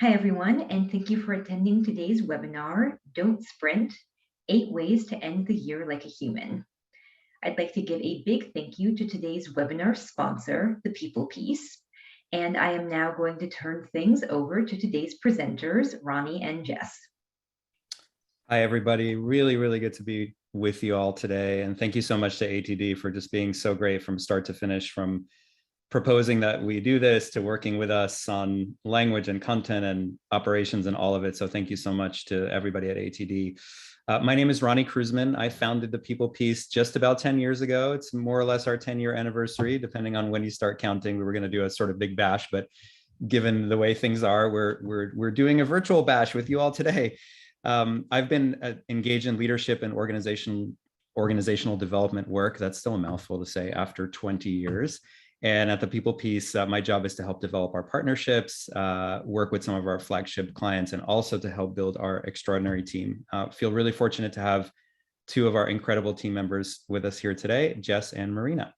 Hi, everyone, and thank you for attending today's webinar, Don't Sprint, 8 Ways to End the Year Like a Human. I'd like to give a big thank you to today's webinar sponsor, the PeoplePeace, and I am now going to turn things over to today's presenters, Ronnie and Jess. Hi, everybody. Really good to be with you all today. And thank you so much to ATD for just being so great from start to finish, from proposing that we do this to working with us on language and content and operations and all of it. So thank you so much to everybody at ATD. My name is Ronnie Kruzman. I founded the PeoplePeace just about 10 years ago. It's more or less our 10-year anniversary, depending on when you start counting. We were going to do a sort of big bash, but given the way things are, we're doing a virtual bash with you all today. I've been engaged in leadership and organizational development work. That's still a mouthful to say after 20 years. And at the PeoplePeace, my job is to help develop our partnerships, work with some of our flagship clients, and also to help build our extraordinary team. Feel really fortunate to have two of our incredible team members with us here today, Jess and Marina.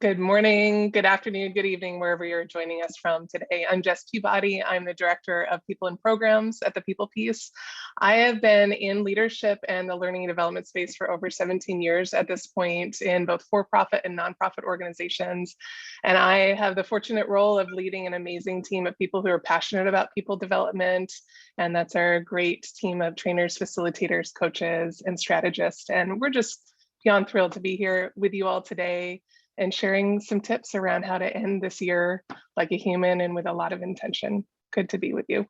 Good morning, good afternoon, good evening, wherever you're joining us from today. I'm Jess Peabody. I'm the Director of People and Programs at the PeoplePeace. I have been in leadership and the learning and development space for over 17 years at this point in both for-profit and nonprofit organizations. And I have the fortunate role of leading an amazing team of people who are passionate about people development. And that's our great team of trainers, facilitators, coaches, and strategists. And we're just beyond thrilled to be here with you all today and sharing some tips around how to end this year like a human and with a lot of intention. Good to be with you.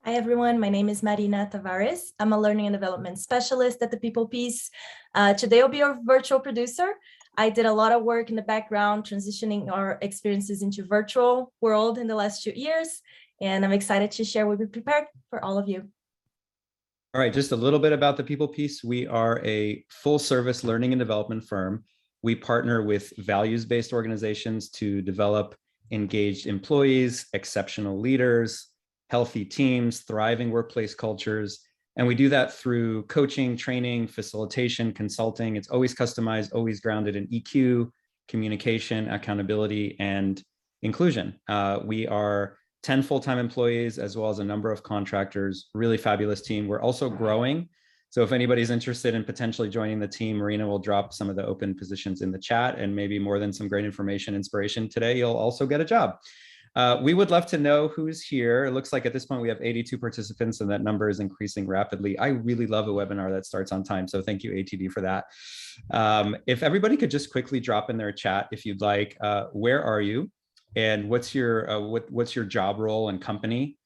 Hi, everyone. My name is Marina Tavares. I'm a learning and development specialist at the PeoplePeace. Today, I'll be your virtual producer. I did a lot of work in the background, transitioning our experiences into virtual world in the last 2 years. And I'm excited to share what we prepared for all of you. All right, just a little bit about the PeoplePeace. We are a full service learning and development firm. We partner with values-based organizations to develop engaged employees, exceptional leaders, healthy teams, thriving workplace cultures. And we do that through coaching, training, facilitation, consulting. It's always customized, always grounded in EQ, communication, accountability, and inclusion. We are 10 full-time employees, as well as a number of contractors, really fabulous team. We're also growing. So if anybody's interested in potentially joining the team, Marina will drop some of the open positions in the chat, and maybe more than some great information, inspiration today, you'll also get a job. We would love to know who's here. It looks like at this point we have 82 participants, and that number is increasing rapidly. I really love a webinar that starts on time, so thank you, ATD, for that. If everybody could just quickly drop in their chat, if you'd like, where are you? And what's your job role and company?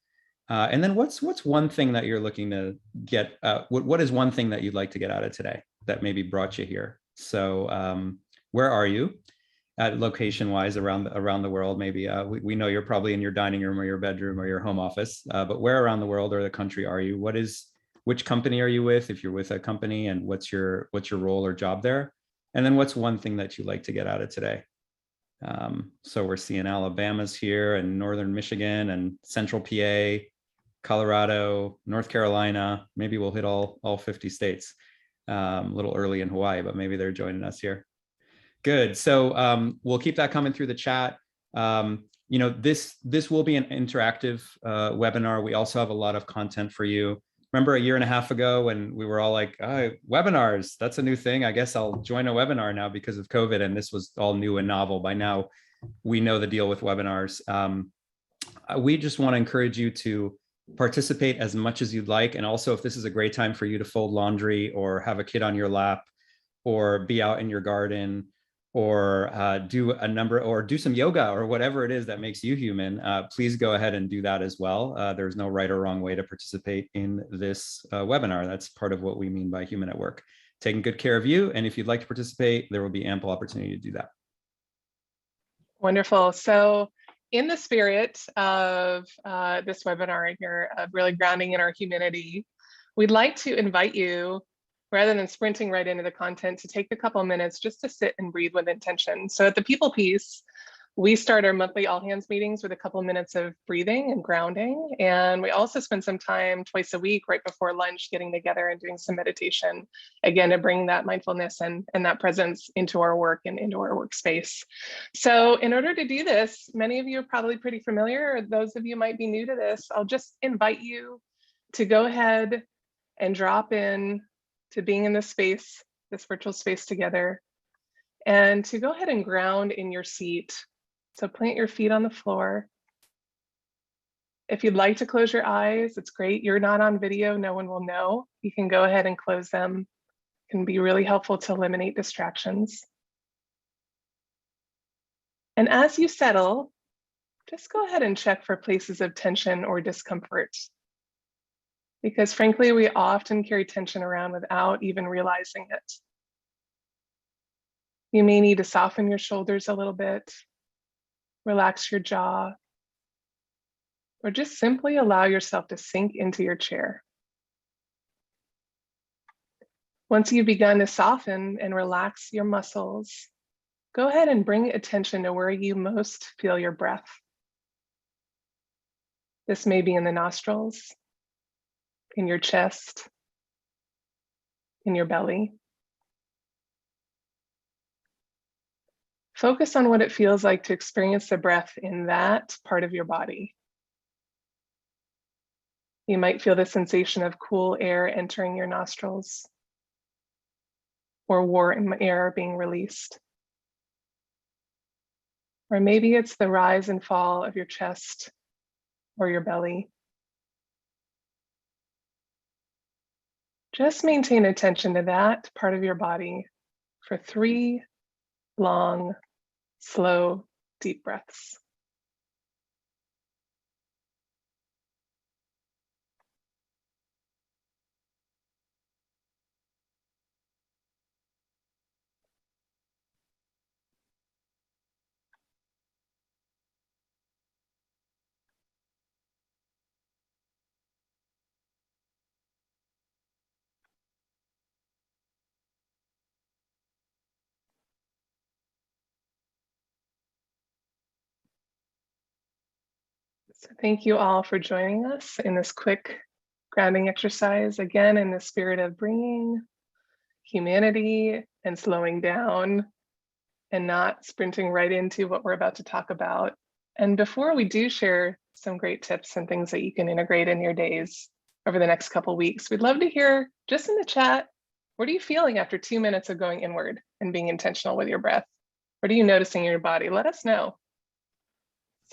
And then what's one thing that you're looking to get, what is one thing that you'd like to get out of today that maybe brought you here? So where are you location wise around the world? Maybe we know you're probably in your dining room or your bedroom or your home office, but where around the world or the country are you? Which company are you with, if you're with a company, and what's your role or job there? And then what's one thing that you'd like to get out of today? So we're seeing Alabama's here, and Northern Michigan, and Central PA, Colorado, North Carolina. Maybe we'll hit all 50 states. A little early in Hawaii, but maybe they're joining us here. Good. So we'll keep that coming through the chat. This will be an interactive webinar. We also have a lot of content for you. Remember a year and a half ago when we were all like, oh, webinars, that's a new thing. I guess I'll join a webinar now because of COVID. And this was all new and novel. By now, we know the deal with webinars. We just want to encourage you to participate as much as you'd like. And also, if this is a great time for you to fold laundry or have a kid on your lap or be out in your garden or do some yoga or whatever it is that makes you human, please go ahead and do that as well. There's no right or wrong way to participate in this webinar. That's part of what we mean by human at work, taking good care of you. And if you'd like to participate, there will be ample opportunity to do that. Wonderful. So in the spirit of this webinar here, of really grounding in our humanity, we'd like to invite you, rather than sprinting right into the content, to take a couple minutes just to sit and breathe with intention. So at the PeoplePeace, We start our monthly all hands meetings with a couple minutes of breathing and grounding. And we also spend some time twice a week right before lunch getting together and doing some meditation, again, to bring that mindfulness and that presence into our work and into our workspace. So in order to do this, many of you are probably pretty familiar, or those of you might be new to this, I'll just invite you to go ahead and drop in to being in this space, this virtual space together, and to go ahead and ground in your seat. So plant your feet on the floor. If you'd like to close your eyes, it's great. You're not on video, no one will know. You can go ahead and close them. It can be really helpful to eliminate distractions. And as you settle, just go ahead and check for places of tension or discomfort. Because frankly, we often carry tension around without even realizing it. You may need to soften your shoulders a little bit, relax your jaw, or just simply allow yourself to sink into your chair. Once you've begun to soften and relax your muscles, go ahead and bring attention to where you most feel your breath. This may be in the nostrils, in your chest, in your belly. Focus on what it feels like to experience the breath in that part of your body. You might feel the sensation of cool air entering your nostrils, or warm air being released. Or maybe it's the rise and fall of your chest or your belly. Just maintain attention to that part of your body for 3 long, slow, deep breaths. So thank you all for joining us in this quick grounding exercise, again, in the spirit of bringing humanity and slowing down and not sprinting right into what we're about to talk about. And before we do share some great tips and things that you can integrate in your days over the next couple of weeks, we'd love to hear just in the chat, what are you feeling after 2 minutes of going inward and being intentional with your breath? What are you noticing in your body? Let us know.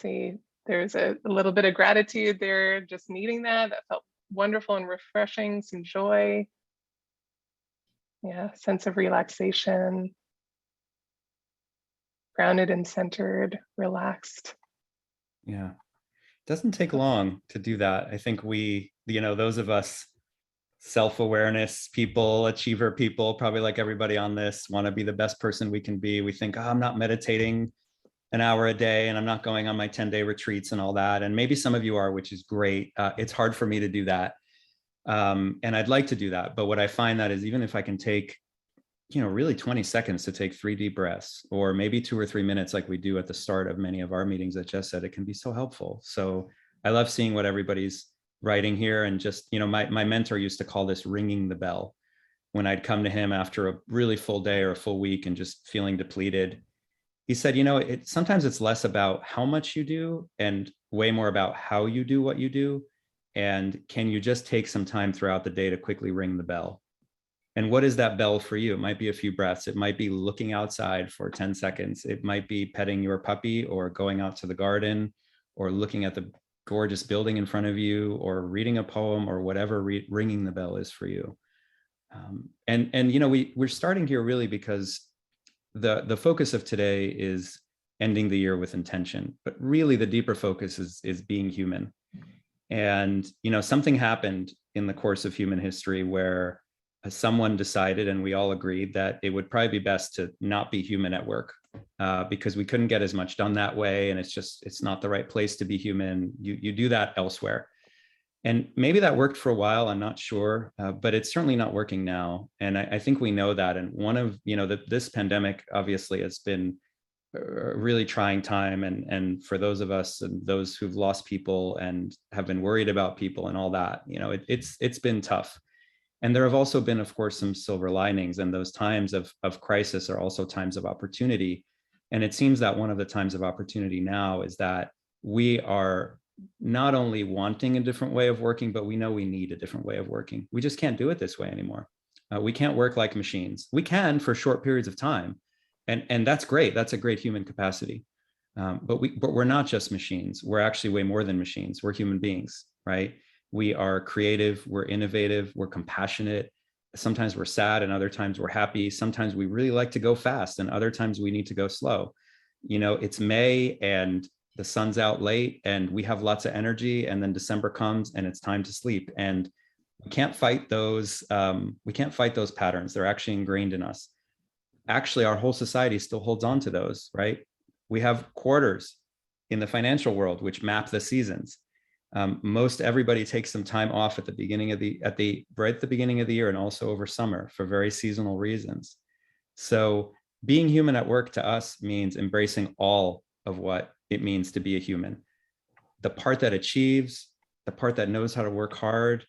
See, there's a little bit of gratitude there, just needing that. That felt wonderful and refreshing, some joy. Yeah, sense of relaxation. Grounded and centered, relaxed. Yeah, it doesn't take long to do that. I think we, those of us self-awareness people, achiever people, probably like everybody on this, want to be the best person we can be. We think, oh, I'm not meditating an hour a day and I'm not going on my 10-day retreats and all that. And maybe some of you are, which is great. It's hard for me to do that. And I'd like to do that. But what I find that is even if I can take, really 20 seconds to take 3 deep breaths, or maybe 2 or 3 minutes like we do at the start of many of our meetings that Jess said, it can be so helpful. So I love seeing what everybody's writing here. And just, my mentor used to call this ringing the bell. When I'd come to him after a really full day or a full week and just feeling depleted, he said, sometimes it's less about how much you do and way more about how you do what you do. And can you just take some time throughout the day to quickly ring the bell? And what is that bell for you? It might be a few breaths. It might be looking outside for 10 seconds. It might be petting your puppy or going out to the garden or looking at the gorgeous building in front of you or reading a poem or whatever ringing the bell is for you. We're starting here really because the focus of today is ending the year with intention, but really the deeper focus is being human. And, something happened in the course of human history where someone decided, and we all agreed, that it would probably be best to not be human at work because we couldn't get as much done that way. And it's not the right place to be human. You do that elsewhere. And maybe that worked for a while, I'm not sure, but it's certainly not working now. And I think we know that. And one of, this pandemic obviously has been really trying time. And for those of us and those who've lost people and have been worried about people and all that, it's been tough. And there have also been, of course, some silver linings, and those times of crisis are also times of opportunity. And it seems that one of the times of opportunity now is that we are not only wanting a different way of working, but we know we need a different way of working. We just can't do it this way anymore. We can't work like machines. We can for short periods of time. And that's great. That's a great human capacity. But we're not just machines. We're actually way more than machines. We're human beings, right? We are creative, we're innovative, we're compassionate. Sometimes we're sad and other times we're happy. Sometimes we really like to go fast and other times we need to go slow. It's May and the sun's out late and we have lots of energy, and then December comes and it's time to sleep. And we can't fight those patterns. They're actually ingrained in us. Actually, our whole society still holds on to those, right? We have quarters in the financial world which map the seasons. Most everybody takes some time off at the beginning of right at the beginning of the year and also over summer for very seasonal reasons. So being human at work to us means embracing all of what it means to be a human. The part that achieves, the part that knows how to work hard,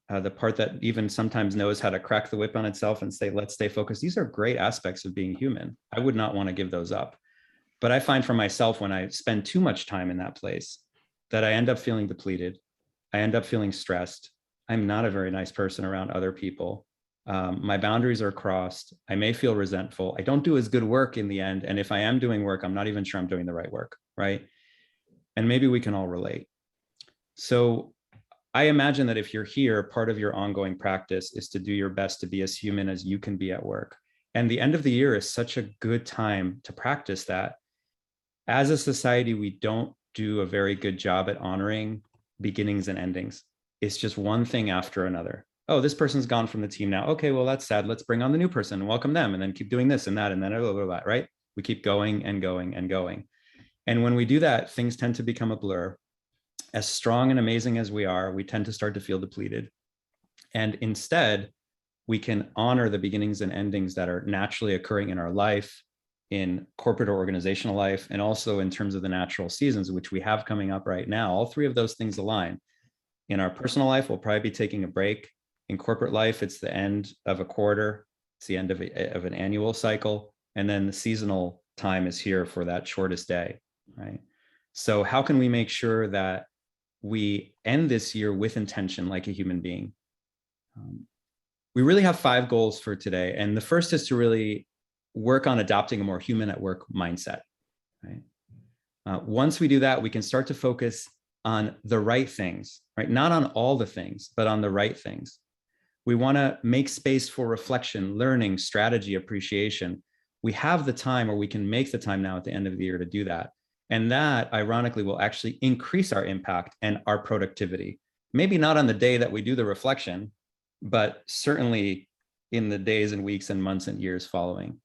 the part that even sometimes knows how to crack the whip on itself and say, let's stay focused. These are great aspects of being human. I would not want to give those up. But I find for myself, when I spend too much time in that place, that I end up feeling depleted. I end up feeling stressed. I'm not a very nice person around other people. My boundaries are crossed. I may feel resentful. I don't do as good work in the end. And if I am doing work, I'm not even sure I'm doing the right work, right? And maybe we can all relate. So I imagine that if you're here, part of your ongoing practice is to do your best to be as human as you can be at work. And the end of the year is such a good time to practice that. As a society, we don't do a very good job at honoring beginnings and endings. It's just one thing after another. Oh, this person's gone from the team now. Okay, well, that's sad. Let's bring on the new person and welcome them, and then keep doing this and that, and then blah, blah, blah, right? We keep going and going and going. And when we do that, things tend to become a blur. As strong and amazing as we are, we tend to start to feel depleted. And instead, we can honor the beginnings and endings that are naturally occurring in our life, in corporate or organizational life, and also in terms of the natural seasons, which we have coming up right now. All three of those things align. In our personal life, we'll probably be taking a break. In corporate life, it's the end of a quarter. It's the end of an annual cycle. And then the seasonal time is here for that shortest day, right? So how can we make sure that we end this year with intention like a human being? We really have 5 goals for today. And the first is to really work on adopting a more human at work mindset, right? Once we do that, we can start to focus on the right things, right? Not on all the things, but on the right things. We want to make space for reflection, learning, strategy, appreciation. We have the time, or we can make the time now at the end of the year to do that. And that, ironically, will actually increase our impact and our productivity. Maybe not on the day that we do the reflection, but certainly in the days and weeks and months and years following.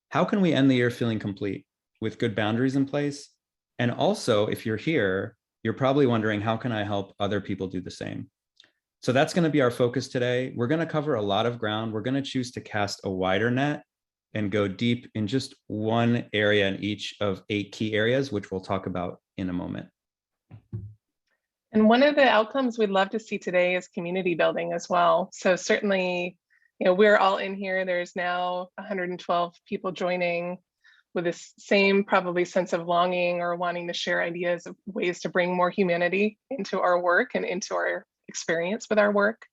How can we end the year feeling complete with good boundaries in place? And also, if you're here, you're probably wondering, how can I help other people do the same? So that's going to be our focus today. We're going to cover a lot of ground. We're going to choose to cast a wider net and go deep in just one area in each of 8 key areas, which we'll talk about in a moment. And one of the outcomes we'd love to see today is community building as well. So certainly, we're all in here. There's now 112 people joining with this same probably sense of longing or wanting to share ideas of ways to bring more humanity into our work and into our experience with our work.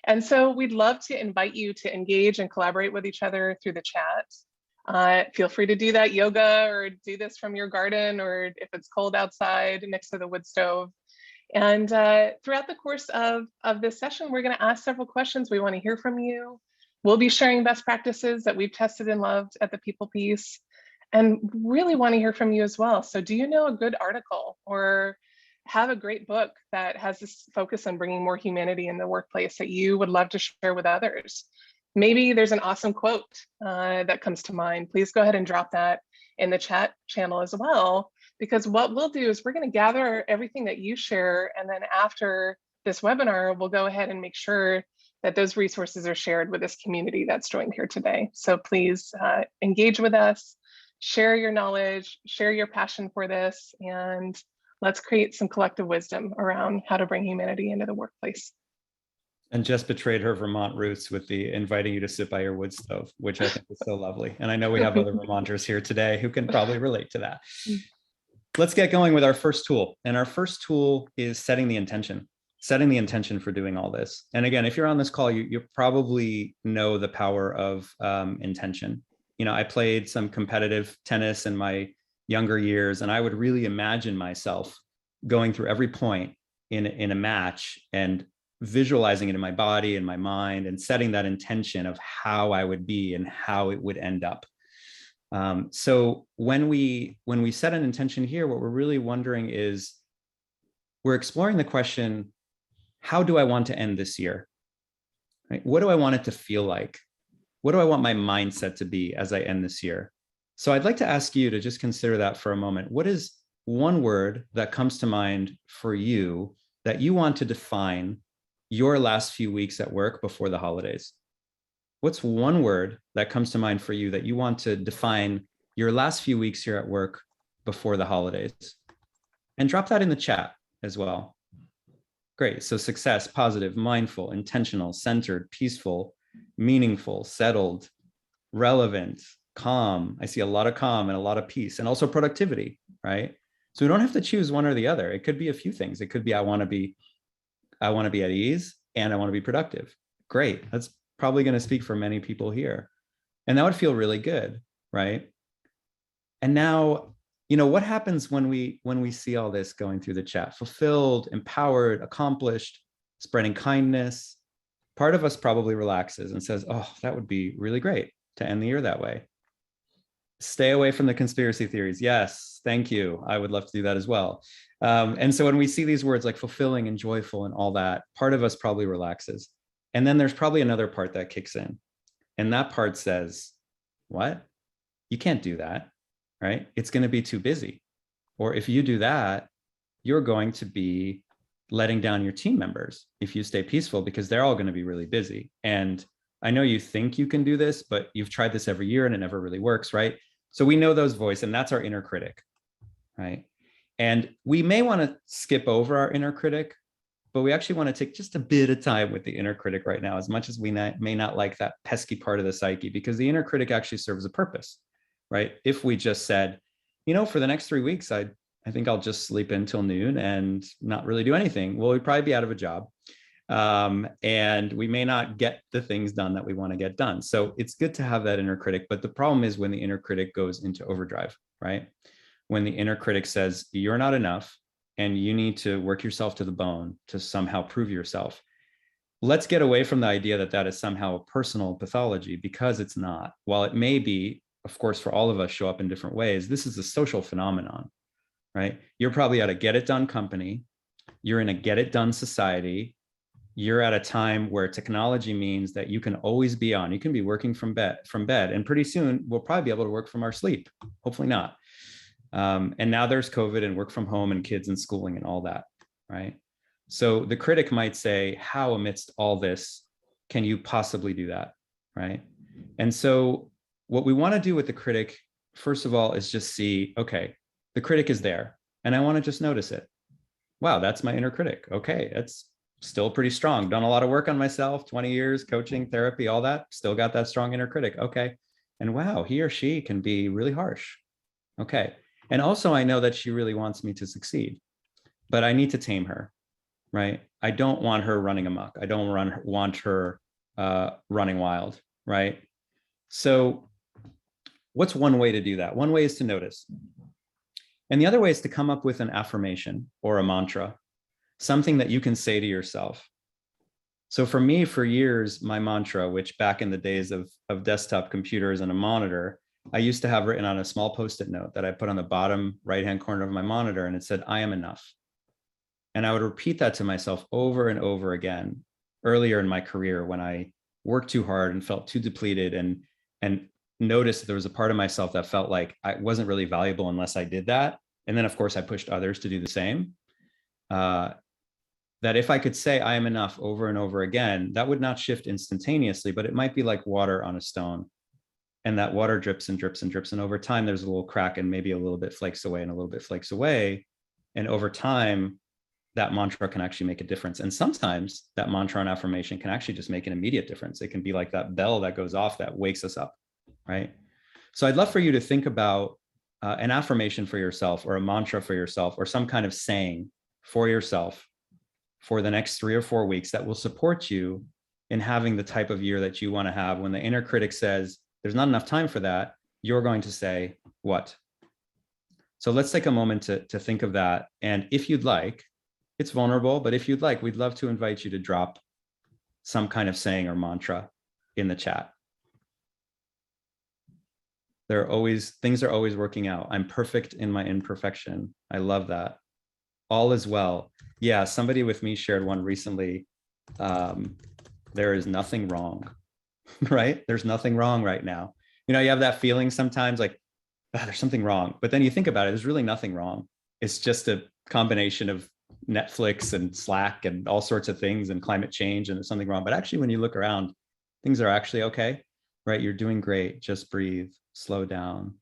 And so we'd love to invite you to engage and collaborate with each other through the chat. Feel free to do that yoga or do this from your garden, or if it's cold outside next to the wood stove. And throughout the course of this session, we're going to ask several questions. We want to hear from you. We'll be sharing best practices that we've tested and loved at the PeoplePeace, and really want to hear from you as well. So do you know a good article or have a great book that has this focus on bringing more humanity in the workplace that you would love to share with others? Maybe there's an awesome quote that comes to mind. Please go ahead and drop that in the chat channel as well, because what we'll do is we're going to gather everything that you share, and then after this webinar, we'll go ahead and make sure that those resources are shared with this community that's joined here today. So please engage with us, share your knowledge, share your passion for this, and let's create some collective wisdom around how to bring humanity into the workplace. And Jess betrayed her Vermont roots with the inviting you to sit by your wood stove, which I think is so lovely. And I know we have other Vermonters here today who can probably relate to that. Let's get going with our first tool. And our first tool is setting the intention for doing all this. And again, if you're on this call, you probably know the power of intention. You know, I played some competitive tennis in my younger years, and I would really imagine myself going through every point in a match and visualizing it in my body and my mind and setting that intention of how I would be and how it would end up. So when we set an intention here, what we're really wondering is, we're exploring the question, how do I want to end this year? Right? What do I want it to feel like? What do I want my mindset to be as I end this year? So I'd like to ask you to just consider that for a moment. What is one word that comes to mind for you that you want to define your last few weeks at work before the holidays? What's one word that comes to mind for you that you want to define your last few weeks here at work before the holidays? And drop that in the chat as well. Great. So success, positive, mindful, intentional, centered, peaceful, meaningful, settled, relevant, calm. I see a lot of calm and a lot of peace, and also productivity, right? So we don't have to choose one or the other. It could be a few things. It could be I want to be at ease and I want to be productive. Great. That's probably going to speak for many people here. And that would feel really good, right? And now, you know, what happens when we see all this going through the chat? Fulfilled, empowered, accomplished, spreading kindness. Part of us probably relaxes and says, oh, that would be really great to end the year that way. Stay away from the conspiracy theories. Yes, thank you. I would love to do that as well. And so when we see these words like fulfilling and joyful and all that, part of us probably relaxes. And then there's probably another part that kicks in. And that part says, what? You can't do that, right? It's going to be too busy. Or if you do that, you're going to be letting down your team members if you stay peaceful, because they're all going to be really busy. And I know you think you can do this, but you've tried this every year and it never really works, right? So we know those voices, and that's our inner critic, right? And we may want to skip over our inner critic, but we actually want to take just a bit of time with the inner critic right now, as much as we may not like that pesky part of the psyche, because the inner critic actually serves a purpose, right? If we just said, you know, for the next 3 weeks, I think I'll just sleep until noon and not really do anything, well, we'd probably be out of a job. And we may not get the things done that we want to get done. So it's good to have that inner critic. But the problem is when the inner critic goes into overdrive, right? When the inner critic says, you're not enough and you need to work yourself to the bone to somehow prove yourself. Let's get away from the idea that that is somehow a personal pathology, because it's not. While it may be, of course, for all of us show up in different ways, this is a social phenomenon, right? You're probably at a get it done company. You're in a get it done society. You're at a time where technology means that you can always be on. You can be working from bed, and pretty soon we'll probably be able to work from our sleep. Hopefully not. And now there's COVID and work from home and kids and schooling and all that, right? So the critic might say, how amidst all this can you possibly do that, right? And so what we want to do with the critic, first of all, is just see, okay, the critic is there, and I want to just notice it. Wow, that's my inner critic. Okay, that's still pretty strong. Done a lot of work on myself, 20 years, coaching, therapy, all that. Still got that strong inner critic. Okay. And wow, he or she can be really harsh. Okay. And also I know that she really wants me to succeed, but I need to tame her, right? I don't want her running amok. I don't want her running wild, right? So what's one way to do that? One way is to notice. And the other way is to come up with an affirmation or a mantra, something that you can say to yourself. So for me, for years, my mantra, which back in the days of desktop computers and a monitor, I used to have written on a small Post-it note that I put on the bottom right-hand corner of my monitor, and it said, I am enough. And I would repeat that to myself over and over again earlier in my career when I worked too hard and felt too depleted, and noticed that there was a part of myself that felt like I wasn't really valuable unless I did that. And then, of course, I pushed others to do the same. That if I could say I am enough over and over again, that would not shift instantaneously, but it might be like water on a stone. and that water drips and drips and drips. And over time, there's a little crack and maybe a little bit flakes away and a little bit flakes away. And over time, that mantra can actually make a difference. And sometimes that mantra and affirmation can actually just make an immediate difference. It can be like that bell that goes off that wakes us up, right? So I'd love for you to think about an affirmation for yourself, or a mantra for yourself, or some kind of saying for yourself for the next 3 or 4 weeks that will support you in having the type of year that you want to have. When the inner critic says there's not enough time for that, you're going to say what? So let's take a moment to think of that. And if you'd like, it's vulnerable, but if you'd like, we'd love to invite you to drop some kind of saying or mantra in the chat. Things are always working out. I'm perfect in my imperfection. I love that. All is well. Yeah, somebody with me shared one recently. There is nothing wrong, right? There's nothing wrong right now. You know, you have that feeling sometimes like, there's something wrong. But then you think about it, there's really nothing wrong. It's just a combination of Netflix and Slack and all sorts of things and climate change, and there's something wrong. But actually, when you look around, things are actually okay, right? You're doing great. Just breathe, slow down.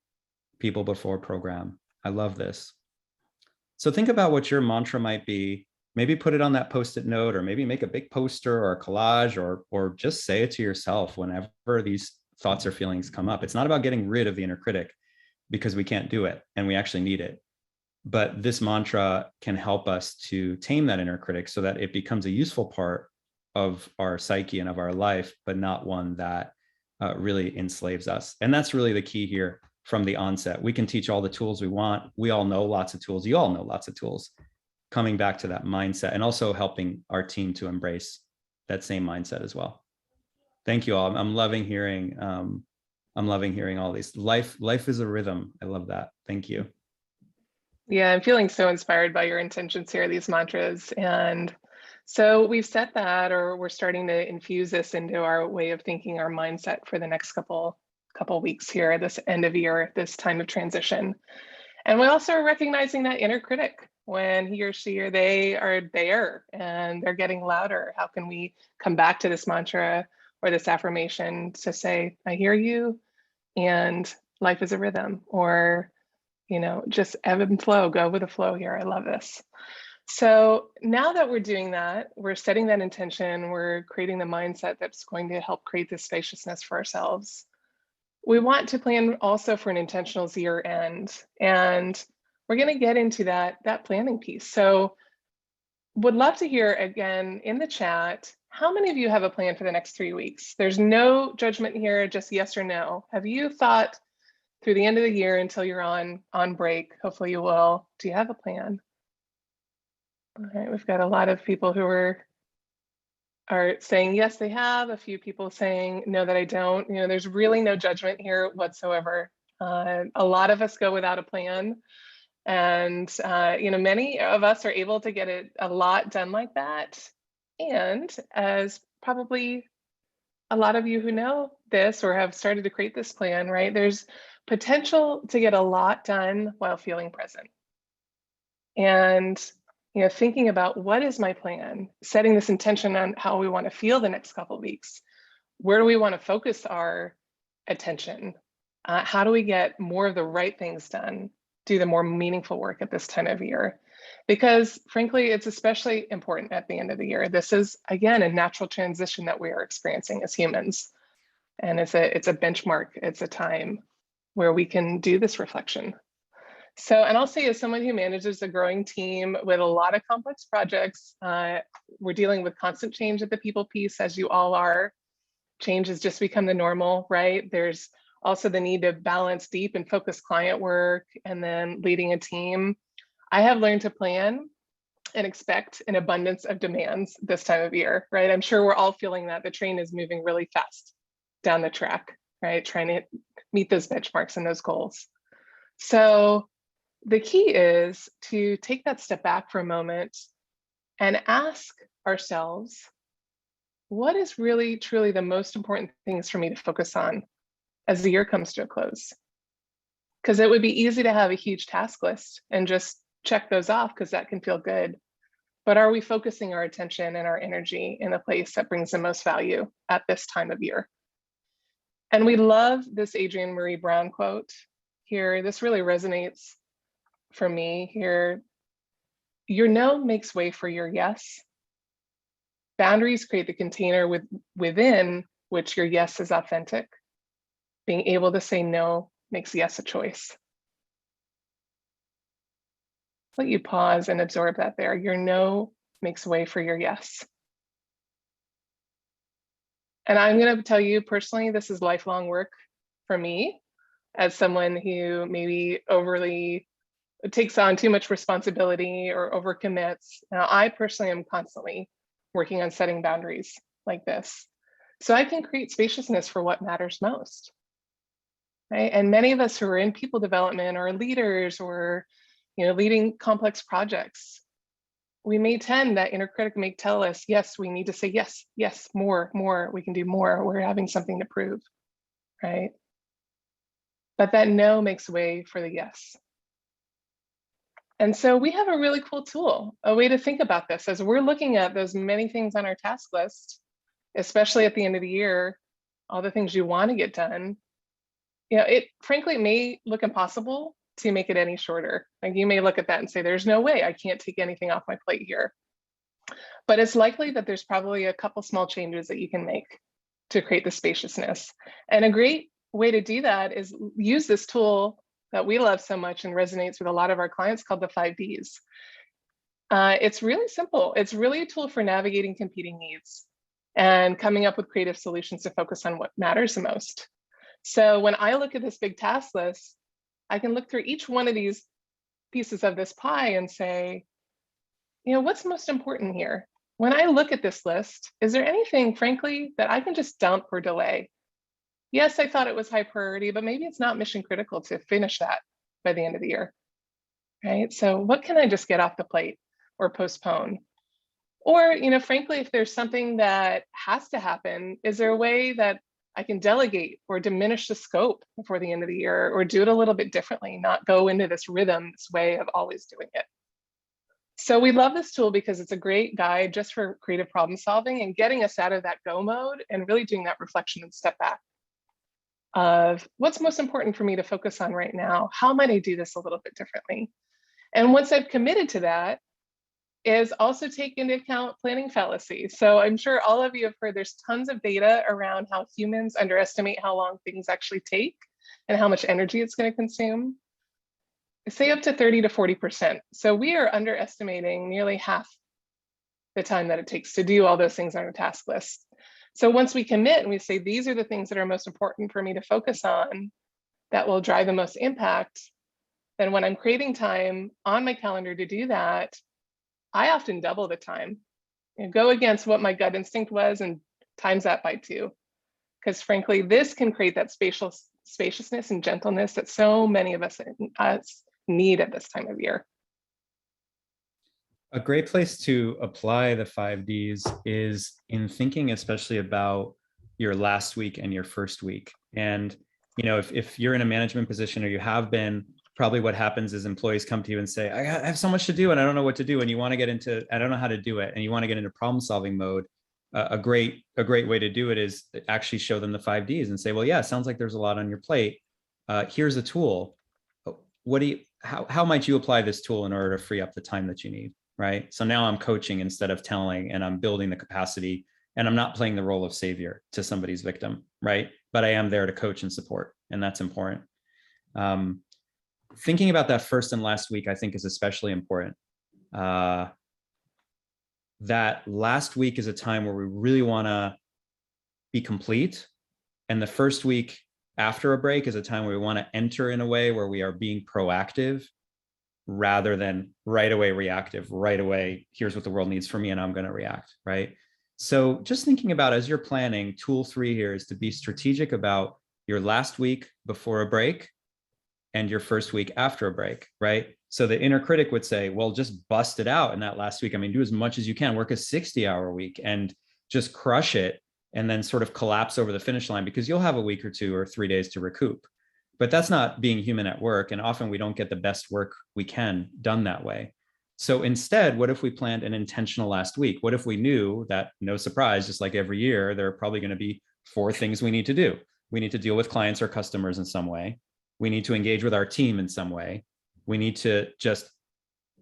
People before program. I love this. So think about what your mantra might be. Maybe put it on that Post-it note, or maybe make a big poster or a collage, or just say it to yourself whenever these thoughts or feelings come up. It's not about getting rid of the inner critic, because we can't do it and we actually need it. But this mantra can help us to tame that inner critic so that it becomes a useful part of our psyche and of our life, but not one that really enslaves us. And that's really the key here from the onset. We can teach all the tools we want. We all know lots of tools. You all know lots of tools. Coming back to that mindset and also helping our team to embrace that same mindset as well. Thank you all. I'm loving hearing all these. Life is a rhythm. I love that. Thank you. Yeah, I'm feeling so inspired by your intentions here, these mantras. And so we've set that, or we're starting to infuse this into our way of thinking, our mindset for the next couple weeks here, this end of year, this time of transition. And we also are recognizing that inner critic when he or she or they are there and they're getting louder. How can we come back to this mantra or this affirmation to say, I hear you, and life is a rhythm, or, you know, just ebb and flow, go with the flow here. I love this. So now that we're doing that, we're setting that intention, we're creating the mindset that's going to help create this spaciousness for ourselves. We want to plan also for an intentional year end, and we're going to get into that planning piece. So would love to hear again in the chat, how many of you have a plan for the next 3 weeks? There's no judgment here, just yes or no. Have you thought through the end of the year until you're on break? Hopefully you will. Do you have a plan? All right, we've got a lot of people who are saying yes, they have. A few people saying no, that I don't. You know, there's really no judgment here whatsoever. A lot of us go without a plan, and you know, many of us are able to get a lot done like that. And as probably a lot of you who know this or have started to create this plan, right? There's potential to get a lot done while feeling present. And you know, thinking about what is my plan, setting this intention on how we want to feel the next couple of weeks. Where do we want to focus our attention? How do we get more of the right things done, do the more meaningful work at this time of year? Because frankly, it's especially important at the end of the year. This is, again, a natural transition that we are experiencing as humans. And it's a benchmark, it's a time where we can do this reflection. So, and I'll say, as someone who manages a growing team with a lot of complex projects, we're dealing with constant change at the PeoplePeace, as you all are. Change has just become the normal, right? There's also the need to balance deep and focused client work and then leading a team. I have learned to plan and expect an abundance of demands this time of year, right? I'm sure we're all feeling that the train is moving really fast down the track, right? Trying to meet those benchmarks and those goals. So the key is to take that step back for a moment and ask ourselves, what is really, truly the most important things for me to focus on as the year comes to a close? Because it would be easy to have a huge task list and just check those off, because that can feel good. But are we focusing our attention and our energy in the place that brings the most value at this time of year? And we love this Adrienne Marie Brown quote here. This really resonates for me here. Your no makes way for your yes. Boundaries create the container within which your yes is authentic. Being able to say no makes yes a choice. Let you pause and absorb that there. Your no makes way for your yes. And I'm going to tell you personally, this is lifelong work for me as someone who maybe overly takes on too much responsibility or overcommits. Now, I personally am constantly working on setting boundaries like this, so I can create spaciousness for what matters most. Right? And many of us who are in people development or leaders or leading complex projects, we may tend, that inner critic may tell us, yes, we need to say yes, yes, more, we can do more. We're having something to prove, right? But that no makes way for the yes. And so we have a really cool tool, a way to think about this as we're looking at those many things on our task list, especially at the end of the year, all the things you want to get done. It frankly may look impossible to make it any shorter. Like, you may look at that and say, there's no way, I can't take anything off my plate here. But it's likely that there's probably a couple small changes that you can make to create the spaciousness. And a great way to do that is use this tool that we love so much and resonates with a lot of our clients, called the 5 Ds. It's really simple. It's really a tool for navigating competing needs and coming up with creative solutions to focus on what matters the most. So when I look at this big task list, I can look through each one of these pieces of this pie and say, what's most important here? When I look at this list, is there anything, frankly, that I can just dump or delay? Yes, I thought it was high priority, but maybe it's not mission critical to finish that by the end of the year, right? So what can I just get off the plate or postpone? Or, frankly, if there's something that has to happen, is there a way that I can delegate or diminish the scope before the end of the year, or do it a little bit differently, not go into this rhythm, this way of always doing it? So we love this tool because it's a great guide just for creative problem solving and getting us out of that go mode and really doing that reflection and step back of what's most important for me to focus on right now. How might I do this a little bit differently? And once I've committed to that, is also take into account planning fallacy. So I'm sure all of you have heard there's tons of data around how humans underestimate how long things actually take and how much energy it's going to consume. Say up to 30 to 40%. So we are underestimating nearly half the time that it takes to do all those things on our task list. So once we commit and we say, these are the things that are most important for me to focus on, that will drive the most impact, then when I'm creating time on my calendar to do that, I often double the time and go against what my gut instinct was and times that by 2. Because frankly, this can create that spaciousness and gentleness that so many of us need at this time of year. A great place to apply the 5 Ds is in thinking especially about your last week and your first week. And if you're in a management position, or you have been, probably what happens is employees come to you and say, I have so much to do and I don't know what to do. And you want to get into, I don't know how to do it. And you want to get into problem solving mode. A great way to do it is actually show them the 5 Ds and say, well, yeah, it sounds like there's a lot on your plate. Here's a tool. How might you apply this tool in order to free up the time that you need? Right. So now I'm coaching instead of telling, and I'm building the capacity, and I'm not playing the role of savior to somebody's victim. Right. But I am there to coach and support. And that's important. Thinking about that first and last week, I think, is especially important. That last week is a time where we really want to be complete. And the first week after a break is a time where we want to enter in a way where we are being proactive rather than right away reactive, right away, here's what the world needs from me and I'm going to react, right? So just thinking about, as you're planning, tool 3 here is to be strategic about your last week before a break and your first week after a break, right? So the inner critic would say, well, just bust it out in that last week. I mean, do as much as you can, work a 60-hour week and just crush it, and then sort of collapse over the finish line, because you'll have a week or 2 or 3 days to recoup. But that's not being human at work. And often we don't get the best work we can done that way. So instead, what if we planned an intentional last week? What if we knew that, no surprise, just like every year, there are probably going to be 4 things we need to do, We need to deal with clients or customers in some way. We need to engage with our team in some way. We need to just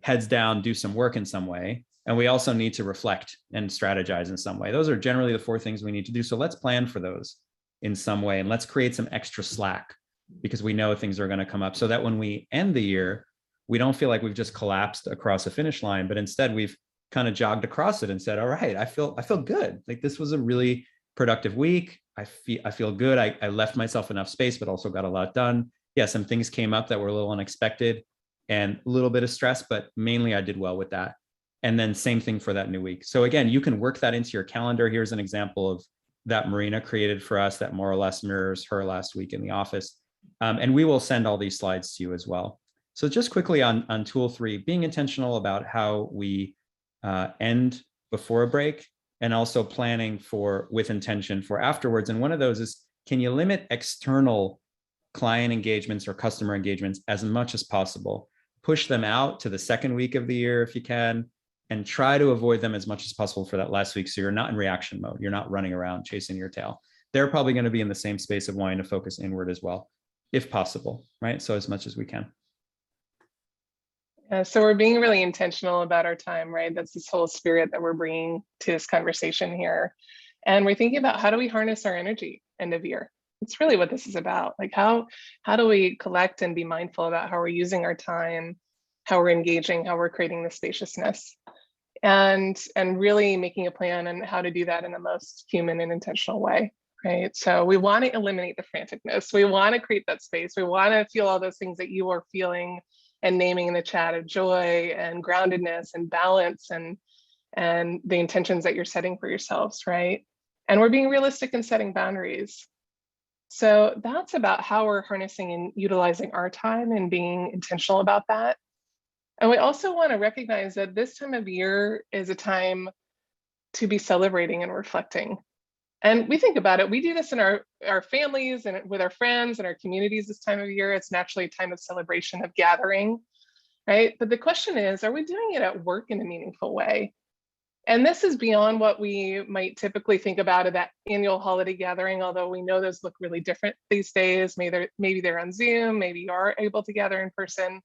heads down, do some work in some way. And we also need to reflect and strategize in some way. Those are generally the 4 things we need to do. So let's plan for those in some way, and let's create some extra slack, because we know things are going to come up, so that when we end the year, we don't feel like we've just collapsed across a finish line, but instead we've kind of jogged across it and said, all right, I feel good. Like, this was a really productive week. I feel good. I left myself enough space, but also got a lot done. Yeah, some things came up that were a little unexpected and a little bit of stress, but mainly I did well with that. And then same thing for that new week. So again, you can work that into your calendar. Here's an example of that Marina created for us that more or less mirrors her last week in the office. And we will send all these slides to you as well. So just quickly on tool 3, being intentional about how we end before a break, and also planning with intention for afterwards. And one of those is, can you limit external client engagements or customer engagements as much as possible? Push them out to the second week of the year if you can, and try to avoid them as much as possible for that last week, so you're not in reaction mode. You're not running around chasing your tail. They're probably going to be in the same space of wanting to focus inward as well, if possible, right? So as much as we can. So we're being really intentional about our time, right? That's this whole spirit that we're bringing to this conversation here. And we're thinking about, how do we harness our energy end of year? It's really what this is about. Like, how do we collect and be mindful about how we're using our time, how we're engaging, how we're creating the spaciousness, and really making a plan on how to do that in the most human and intentional way, right? So we want to eliminate the franticness. We want to create that space. We want to feel all those things that you are feeling and naming in the chat, of joy and groundedness and balance, and the intentions that you're setting for yourselves, right? And we're being realistic and setting boundaries. So that's about how we're harnessing and utilizing our time and being intentional about that. And we also want to recognize that this time of year is a time to be celebrating and reflecting. And we think about it, we do this in our families and with our friends and our communities this time of year. It's naturally a time of celebration, of gathering, right? But the question is, are we doing it at work in a meaningful way? And this is beyond what we might typically think about at that annual holiday gathering, although we know those look really different these days. Maybe they're on Zoom, maybe you are able to gather in person,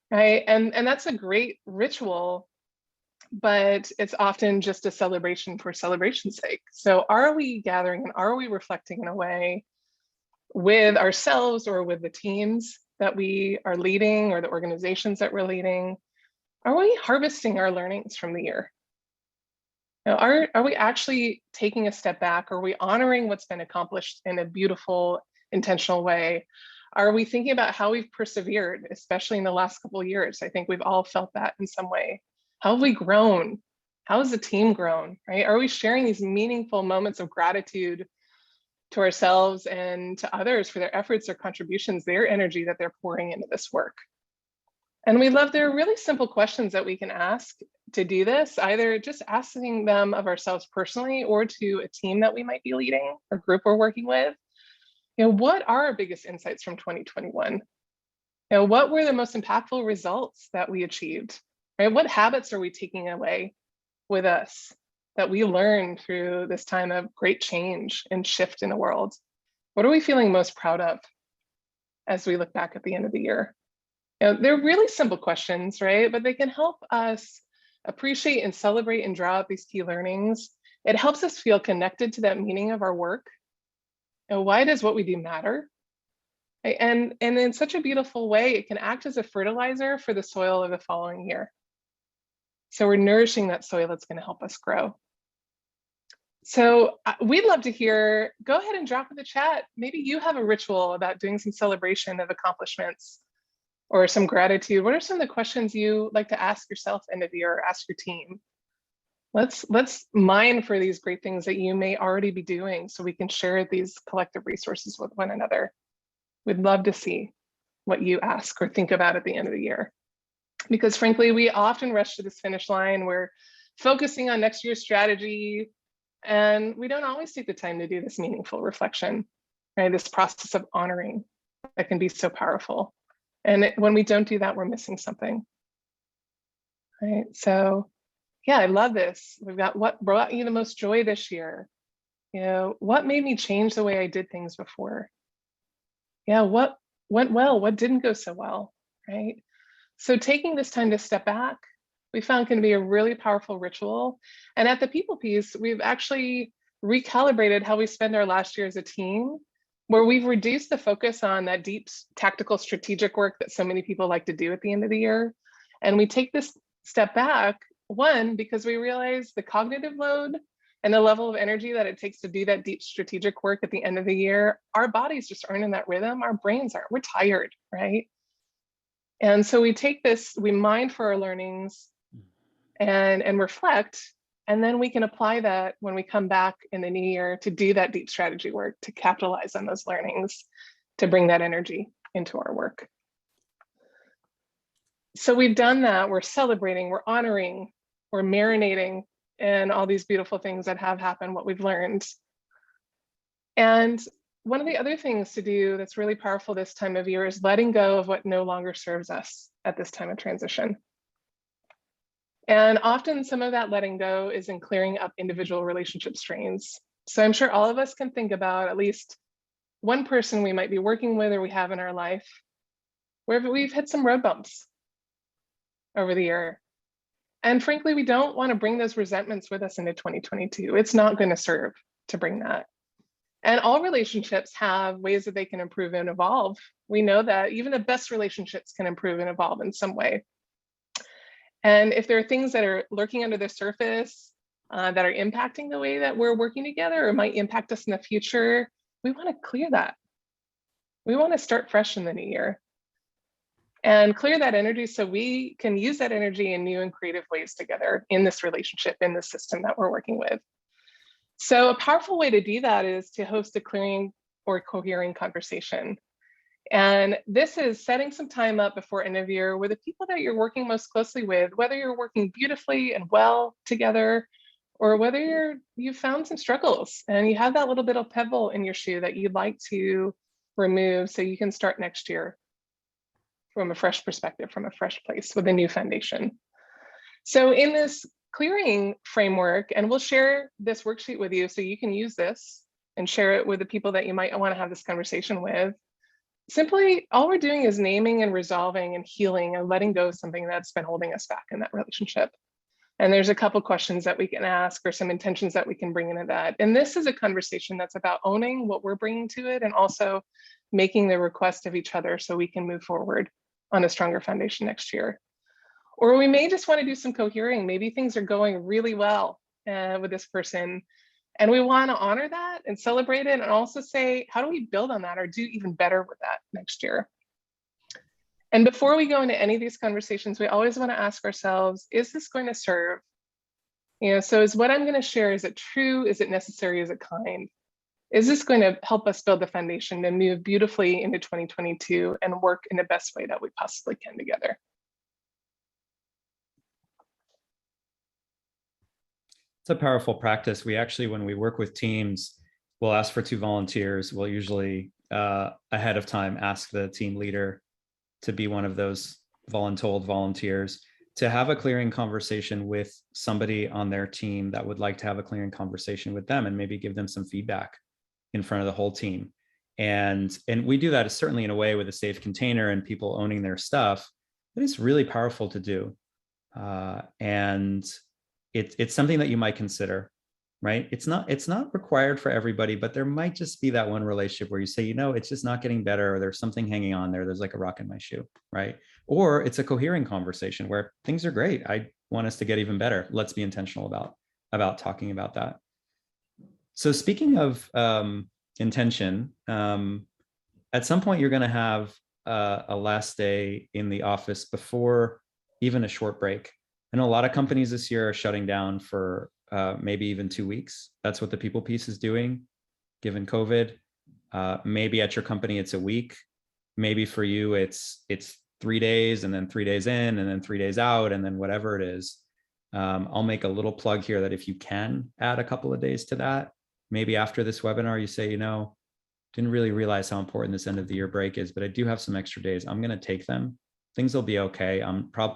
right? And that's a great ritual, but it's often just a celebration for celebration's sake. So are we gathering and are we reflecting in a way with ourselves or with the teams that we are leading or the organizations that we're leading? Are we harvesting our learnings from the year? Now, are we actually taking a step back? Are we honoring what's been accomplished in a beautiful, intentional way? Are we thinking about how we've persevered, especially in the last couple of years? I think we've all felt that in some way. How have we grown? How has the team grown, right? Are we sharing these meaningful moments of gratitude to ourselves and to others for their efforts, their contributions, their energy that they're pouring into this work? And we love, there are really simple questions that we can ask to do this, either just asking them of ourselves personally or to a team that we might be leading or group we're working with. You know, what are our biggest insights from 2021? You know, what were the most impactful results that we achieved? Right? What habits are we taking away with us that we learned through this time of great change and shift in the world? What are we feeling most proud of as we look back at the end of the year? You know, they're really simple questions, right? But they can help us appreciate and celebrate and draw out these key learnings. It helps us feel connected to that meaning of our work. And why does what we do matter? Right? And in such a beautiful way, it can act as a fertilizer for the soil of the following year. So we're nourishing that soil that's going to help us grow. So we'd love to hear, go ahead and drop in the chat. Maybe you have a ritual about doing some celebration of accomplishments or some gratitude. What are some of the questions you like to ask yourself end of year or ask your team? Let's mine for these great things that you may already be doing so we can share these collective resources with one another. We'd love to see what you ask or think about at the end of the year. Because frankly, we often rush to this finish line. We're focusing on next year's strategy, and we don't always take the time to do this meaningful reflection, right? This process of honoring that can be so powerful. And when we don't do that, we're missing something, right? So yeah, I love this. We've got what brought you the most joy this year. What made me change the way I did things before? What went well? What didn't go so well, right? So taking this time to step back, we found can be a really powerful ritual. And at the PeoplePeace, we've actually recalibrated how we spend our last year as a team, where we've reduced the focus on that deep tactical strategic work that so many people like to do at the end of the year. And we take this step back, one, because we realize the cognitive load and the level of energy that it takes to do that deep strategic work at the end of the year, our bodies just aren't in that rhythm. Our brains aren't, we're tired, right? And so we take this, we mind for our learnings and reflect, and then we can apply that when we come back in the new year to do that deep strategy work, to capitalize on those learnings, to bring that energy into our work. So we've done that, we're celebrating, we're honoring, we're marinating in all these beautiful things that have happened, what we've learned. And one of the other things to do that's really powerful this time of year is letting go of what no longer serves us at this time of transition. And often some of that letting go is in clearing up individual relationship strains. So I'm sure all of us can think about at least one person we might be working with or we have in our life where we've hit some road bumps over the year. And frankly, we don't want to bring those resentments with us into 2022. It's not going to serve to bring that. And all relationships have ways that they can improve and evolve. We know that even the best relationships can improve and evolve in some way. And if there are things that are lurking under the surface that are impacting the way that we're working together or might impact us in the future, we want to clear that. We want to start fresh in the new year and clear that energy so we can use that energy in new and creative ways together in this relationship, in the system that we're working with. So a powerful way to do that is to host a clearing or cohering conversation. And this is setting some time up before end of year with the people that you're working most closely with, whether you're working beautifully and well together, or whether you've found some struggles and you have that little bit of pebble in your shoe that you'd like to remove so you can start next year from a fresh perspective, from a fresh place with a new foundation. So in this clearing framework, and we'll share this worksheet with you so you can use this and share it with the people that you might want to have this conversation with. Simply, all we're doing is naming and resolving and healing and letting go of something that's been holding us back in that relationship. And there's a couple questions that we can ask or some intentions that we can bring into that. And this is a conversation that's about owning what we're bringing to it and also making the request of each other so we can move forward on a stronger foundation next year. Or we may just want to do some cohering. Maybe things are going really well with this person. And we want to honor that and celebrate it and also say, how do we build on that or do even better with that next year? And before we go into any of these conversations, we always want to ask ourselves, is this going to serve? So is what I'm going to share, is it true? Is it necessary? Is it kind? Is this going to help us build the foundation to move beautifully into 2022 and work in the best way that we possibly can together? It's a powerful practice. We actually, when we work with teams, we'll ask for 2 volunteers. We'll usually ahead of time ask the team leader to be one of those voluntold volunteers to have a clearing conversation with somebody on their team that would like to have a clearing conversation with them and maybe give them some feedback in front of the whole team. And we do that certainly in a way with a safe container and people owning their stuff, but it's really powerful to do. And it's something that you might consider, right? It's not required for everybody, but there might just be that one relationship where you say, it's just not getting better, or there's something hanging on there. There's like a rock in my shoe, right? Or it's a cohering conversation where things are great. I want us to get even better. Let's be intentional about talking about that. So speaking of intention, at some point you're going to have a last day in the office before even a short break. And a lot of companies this year are shutting down for maybe even 2 weeks. That's what the PeoplePeace is doing, given COVID. Maybe at your company it's a week. Maybe for you it's 3 days and then 3 days in and then 3 days out and then whatever it is. I'll make a little plug here that if you can add a couple of days to that, maybe after this webinar you say, didn't really realize how important this end of the year break is, but I do have some extra days. I'm going to take them. Things will be okay.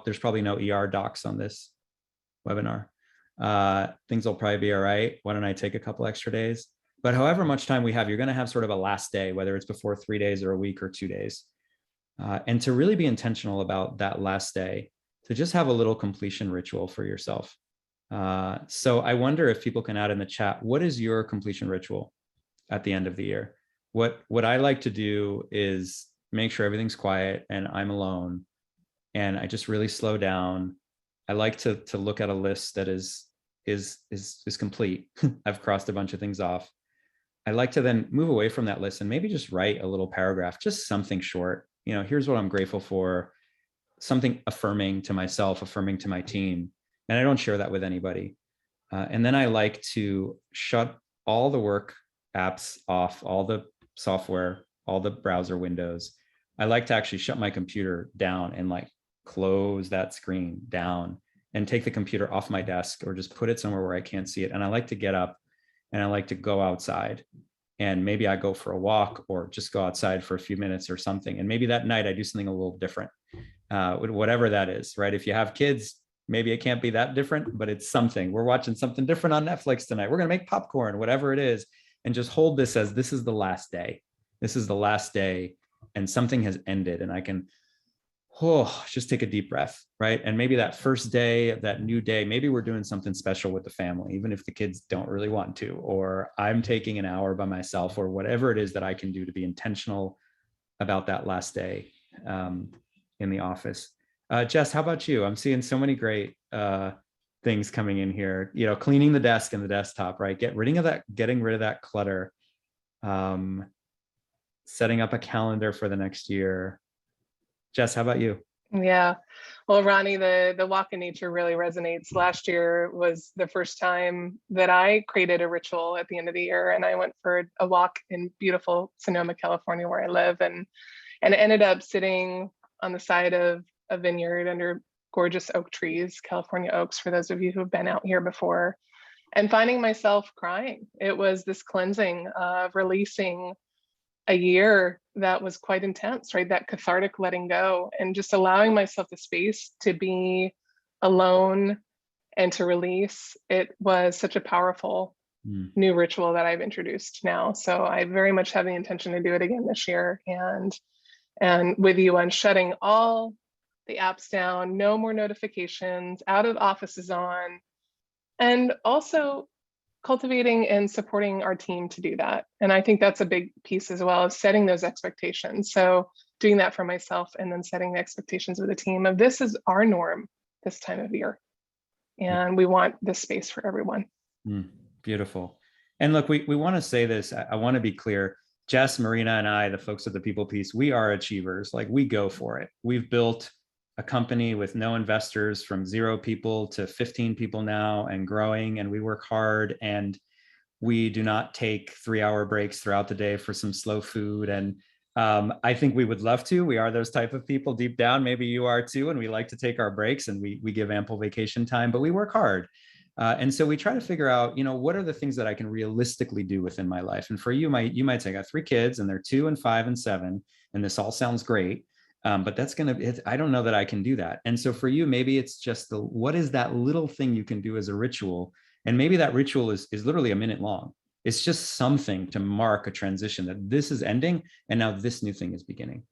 There's probably no ER docs on this webinar. Things will probably be all right. Why don't I take a couple extra days? But however much time we have, you're going to have sort of a last day, whether it's before 3 days or a week or 2 days. And to really be intentional about that last day, to just have a little completion ritual for yourself. So I wonder if people can add in the chat, what is your completion ritual at the end of the year? What I like to do is make sure everything's quiet and I'm alone, and I just really slow down. I like to look at a list that is complete. I've crossed a bunch of things off. I like to then move away from that list and maybe just write a little paragraph, just something short. Here's what I'm grateful for, something affirming to myself, affirming to my team. And I don't share that with anybody. And then I like to shut all the work apps off, all the software, all the browser windows. I like to actually shut my computer down and like close that screen down and take the computer off my desk or just put it somewhere where I can't see it. And I like to get up and I like to go outside, and maybe I go for a walk or just go outside for a few minutes or something. And maybe that night I do something a little different, whatever that is, right? If you have kids, maybe it can't be that different, but it's something. We're watching something different on Netflix tonight. We're going to make popcorn, whatever it is, and just hold this as this is the last day. This is the last day and something has ended, and I can just take a deep breath, right? And maybe that first day of that new day, maybe we're doing something special with the family, even if the kids don't really want to, or I'm taking an hour by myself, or whatever it is that I can do to be intentional about that last day in the office. Jess, how about you? I'm seeing so many great things coming in here. Cleaning the desk and the desktop, right? Getting rid of that clutter. Setting up a calendar for the next year. Jess, how about you? Yeah, well, Ronnie, the walk in nature really resonates. Last year was the first time that I created a ritual at the end of the year, and I went for a walk in beautiful Sonoma, California, where I live, and ended up sitting on the side of a vineyard under gorgeous oak trees, California oaks, for those of you who have been out here before, and finding myself crying. It was this cleansing of releasing a year that was quite intense, right? That cathartic letting go, and just allowing myself the space to be alone and to release. It was such a powerful new ritual that I've introduced now. So I very much have the intention to do it again this year, and with you on shutting all the apps down, no more notifications, out of office is on, and also cultivating and supporting our team to do that. And I think that's a big piece as well, of setting those expectations. So doing that for myself, and then setting the expectations with the team of this is our norm this time of year. And we want this space for everyone. Beautiful. And look, we want to say this, I want to be clear. Jess, Marina, and I, the folks at the PeoplePeace, we are achievers. Like, we go for it. We've built a company with no investors, from 0 people to 15 people now and growing, and we work hard, and we do not take 3-hour breaks throughout the day for some slow food. And I think we would love to. We are those type of people deep down. Maybe you are too. And we like to take our breaks, and we give ample vacation time, but we work hard. And so we try to figure out, what are the things that I can realistically do within my life? And for you might say, I got 3 kids and they're 2 and 5 and 7, and this all sounds great. But I don't know that I can do that. And so for you, maybe it's just what is that little thing you can do as a ritual? And maybe that ritual is literally a minute long. It's just something to mark a transition, that this is ending and now this new thing is beginning.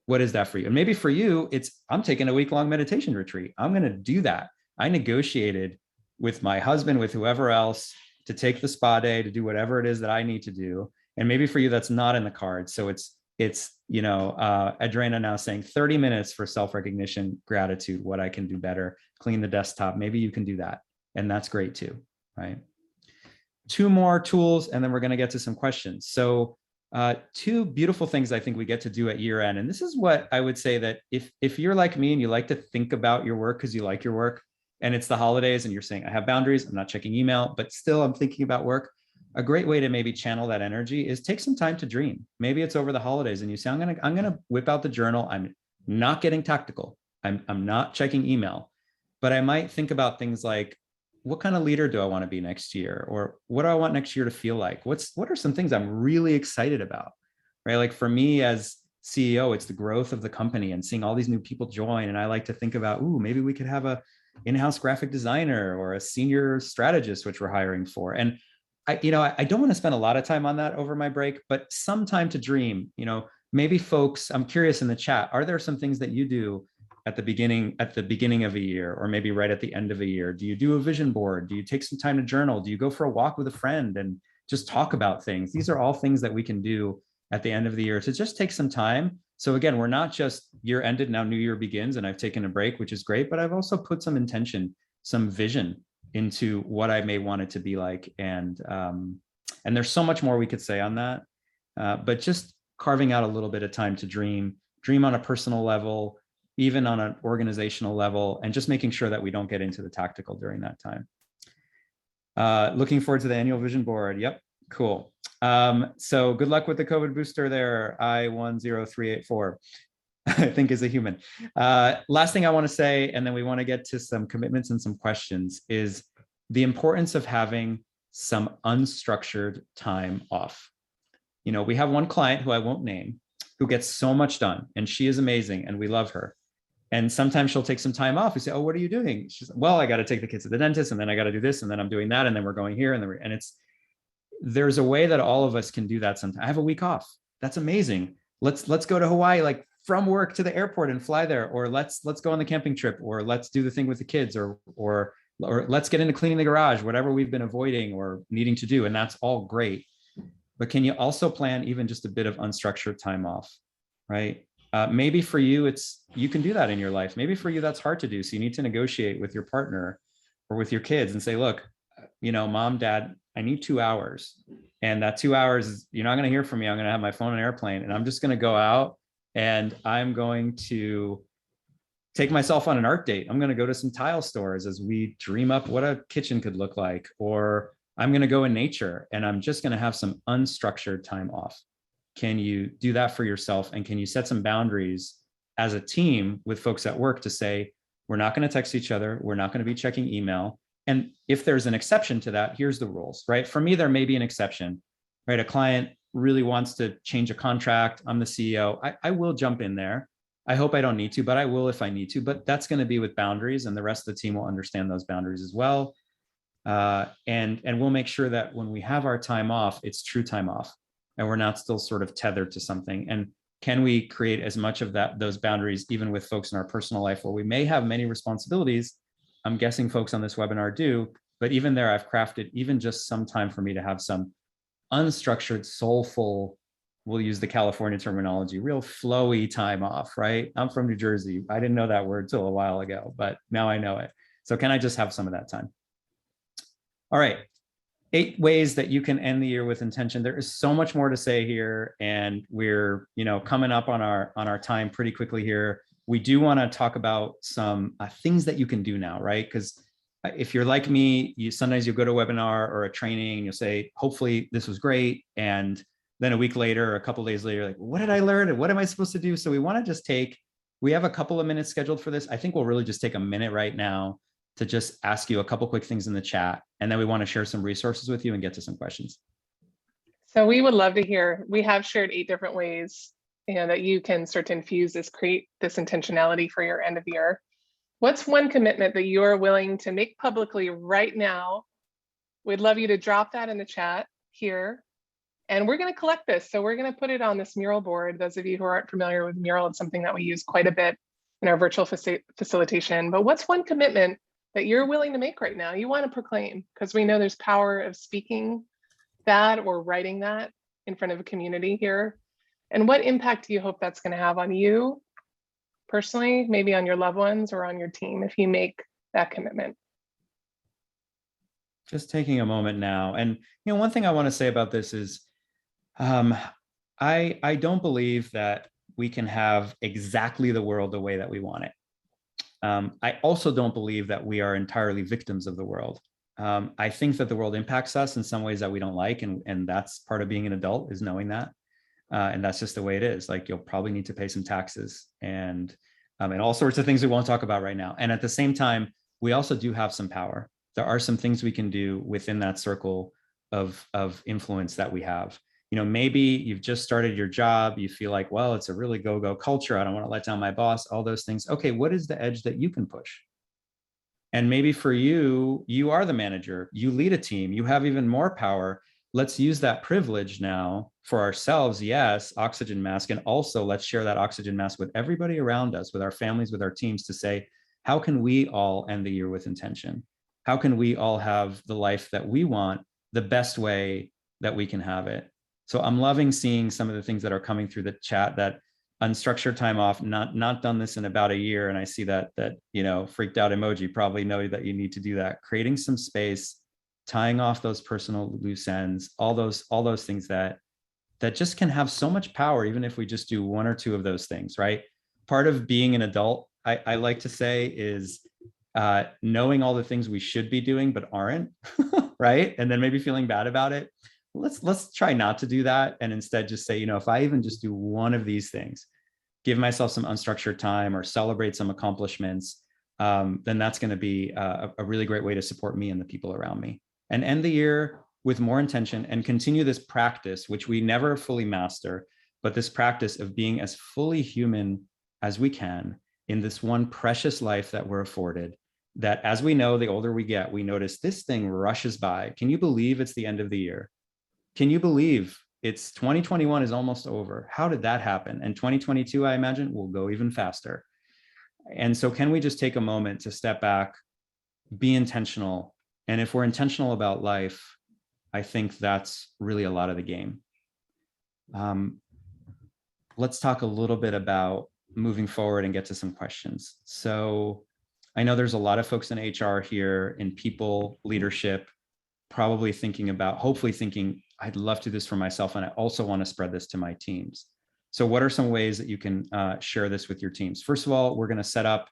What is that for you? And maybe for you, I'm taking a week-long meditation retreat. I'm going to do that. I negotiated with my husband, with whoever else, to take the spa day, to do whatever it is that I need to do. And maybe for you, that's not in the cards. So it's Adrena now saying 30 minutes for self-recognition, gratitude, what I can do better, clean the desktop. Maybe you can do that. And that's great too, right? 2 more tools, and then we're going to get to some questions. So 2 beautiful things I think we get to do at year end. And this is what I would say, that if you're like me and you like to think about your work because you like your work, and it's the holidays and you're saying, I have boundaries, I'm not checking email, but still I'm thinking about work. A great way to maybe channel that energy is take some time to dream. Maybe it's over the holidays and you say, I'm gonna whip out the journal. I'm not getting tactical. I'm not checking email, but I might think about things like, what kind of leader do I want to be next year? Or what do I want next year to feel like? What are some things I'm really excited about, right? Like for me as CEO, it's the growth of the company and seeing all these new people join. And I like to think about, maybe we could have a in-house graphic designer or a senior strategist, which we're hiring for. And I don't want to spend a lot of time on that over my break, but some time to dream. Maybe folks, I'm curious in the chat, are there some things that you do at the beginning of a year, or maybe right at the end of a year? Do you do a vision board? Do you take some time to journal? Do you go for a walk with a friend and just talk about things? These are all things that we can do at the end of the year to just take some time. So again, we're not just year ended, now new year begins, and I've taken a break, which is great, but I've also put some intention, some vision into what I may want it to be like. And there's so much more we could say on that, but just carving out a little bit of time to dream on a personal level, even on an organizational level, and just making sure that we don't get into the tactical during that time. Looking forward to the annual vision board. Yep, cool. So good luck with the COVID booster there, I10384. I think is a human. Last thing I want to say, and then we want to get to some commitments and some questions, is the importance of having some unstructured time off. We have one client who I won't name, who gets so much done, and she is amazing, and we love her. And sometimes she'll take some time off. We say, "Oh, what are you doing?" She's like, "Well, I got to take the kids to the dentist, and then I got to do this, and then I'm doing that, and then we're going here, and then there's a way that all of us can do that. Sometimes I have a week off. That's amazing. Let's go to Hawaii, like from work to the airport and fly there, or let's go on the camping trip, or let's do the thing with the kids, or let's get into cleaning the garage, whatever we've been avoiding or needing to do, and that's all great. But can you also plan even just a bit of unstructured time off, right? Maybe for you, you can do that in your life. Maybe for you, that's hard to do. So you need to negotiate with your partner or with your kids and say, look, Mom, Dad, I need 2 hours. And that 2 hours, you're not going to hear from me. I'm going to have my phone on airplane, and I'm just going to go out and I'm going to take myself on an art date. I'm going to go to some tile stores as we dream up what a kitchen could look like, or I'm going to go in nature and I'm just going to have some unstructured time off. Can you do that for yourself? And can you set some boundaries as a team with folks at work to say, we're not going to text each other. We're not going to be checking email. And if there's an exception to that, here's the rules, right? For me, there may be an exception, right? A client really wants to change a contract. I'm the CEO. I will jump in there. I hope I don't need to, but I will if I need to. But that's going to be with boundaries, and the rest of the team will understand those boundaries as well. And we'll make sure that when we have our time off, it's true time off, and we're not still sort of tethered to something. And can we create as much of those boundaries even with folks in our personal life where we may have many responsibilities? I'm guessing folks on this webinar do, but even there, I've crafted even just some time for me to have some unstructured, soulful, we'll use the California terminology, real flowy time off, right? I'm from New Jersey. I didn't know that word till a while ago, but now I know it. So can I just have some of that time? All right, 8 ways that you can end the year with intention. There is so much more to say here, and we're coming up on our time pretty quickly here. We do want to talk about some things that you can do now, right? Because if you're like me, sometimes you'll go to a webinar or a training and you'll say, hopefully this was great. And then a week later or a couple of days later, like, what did I learn? And what am I supposed to do? So we want to just we have a couple of minutes scheduled for this. I think we'll really just take a minute right now to just ask you a couple quick things in the chat. And then we want to share some resources with you and get to some questions. So we would love to hear, we have shared 8 different ways that you can start to create this intentionality for your end of year. What's one commitment that you are willing to make publicly right now? We'd love you to drop that in the chat here. And we're going to collect this. So we're going to put it on this mural board. Those of you who aren't familiar with mural, it's something that we use quite a bit in our virtual facilitation. But what's one commitment that you're willing to make right now? You want to proclaim, because we know there's power of speaking that or writing that in front of a community here. And what impact do you hope that's going to have on you personally, maybe on your loved ones or on your team if you make that commitment? Just taking a moment now. And one thing I want to say about this is I don't believe that we can have exactly the world the way that we want it. I also don't believe that we are entirely victims of the world. I think that the world impacts us in some ways that we don't like, and that's part of being an adult, is knowing that. And that's just the way it is. Like, you'll probably need to pay some taxes and all sorts of things we won't talk about right now. And at the same time, we also do have some power. There are some things we can do within that circle of influence that we have. Maybe you've just started your job. You feel like, well, it's a really go-go culture. I don't want to let down my boss, all those things. Okay, what is the edge that you can push? And maybe for you, you are the manager, you lead a team, you have even more power. Let's use that privilege now for ourselves. Yes, oxygen mask. And also let's share that oxygen mask with everybody around us, with our families, with our teams, to say, how can we all end the year with intention? How can we all have the life that we want the best way that we can have it? So I'm loving seeing some of the things that are coming through the chat, that unstructured time off, not done this in about a year. And I see that freaked out emoji, probably know that you need to do that. Creating some space, tying off those personal loose ends, all those things that just can have so much power, even if we just do one or two of those things, right? Part of being an adult, I like to say, is knowing all the things we should be doing but aren't, right? And then maybe feeling bad about it. Let's try not to do that, and instead just say, if I even just do one of these things, give myself some unstructured time or celebrate some accomplishments, then that's going to be a really great way to support me and the people around me, and end the year with more intention, and continue this practice, which we never fully master, but this practice of being as fully human as we can in this one precious life that we're afforded, that, as we know, the older we get, we notice this thing rushes by. Can you believe it's the end of the year? Can you believe it's 2021 is almost over? How did that happen? And 2022, I imagine, will go even faster. And so can we just take a moment to step back, be intentional? And if we're intentional about life, I think that's really a lot of the game. Let's talk a little bit about moving forward and get to some questions. So I know there's a lot of folks in HR here, in people leadership, probably hopefully thinking, I'd love to do this for myself, and I also want to spread this to my teams. So what are some ways that you can share this with your teams? First of all, we're going to send out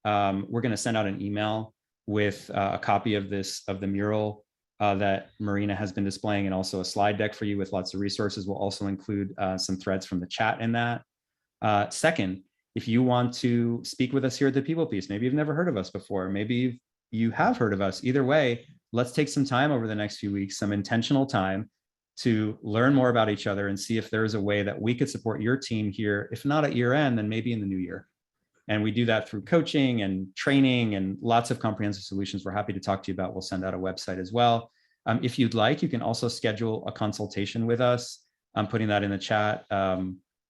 an email with a copy of the mural that Marina has been displaying, and also a slide deck for you with lots of resources. We'll also include some threads from the chat in that. Second, if you want to speak with us here at the PeoplePeace, maybe you've never heard of us before, maybe you have heard of us. Either way, let's take some time over the next few weeks, some intentional time, to learn more about each other and see if there's a way that we could support your team here, if not at year end, then maybe in the new year. And we do that through coaching and training and lots of comprehensive solutions we're happy to talk to you about. We'll send out a website as well. If you'd like, you can also schedule a consultation with us. I'm putting that in the chat.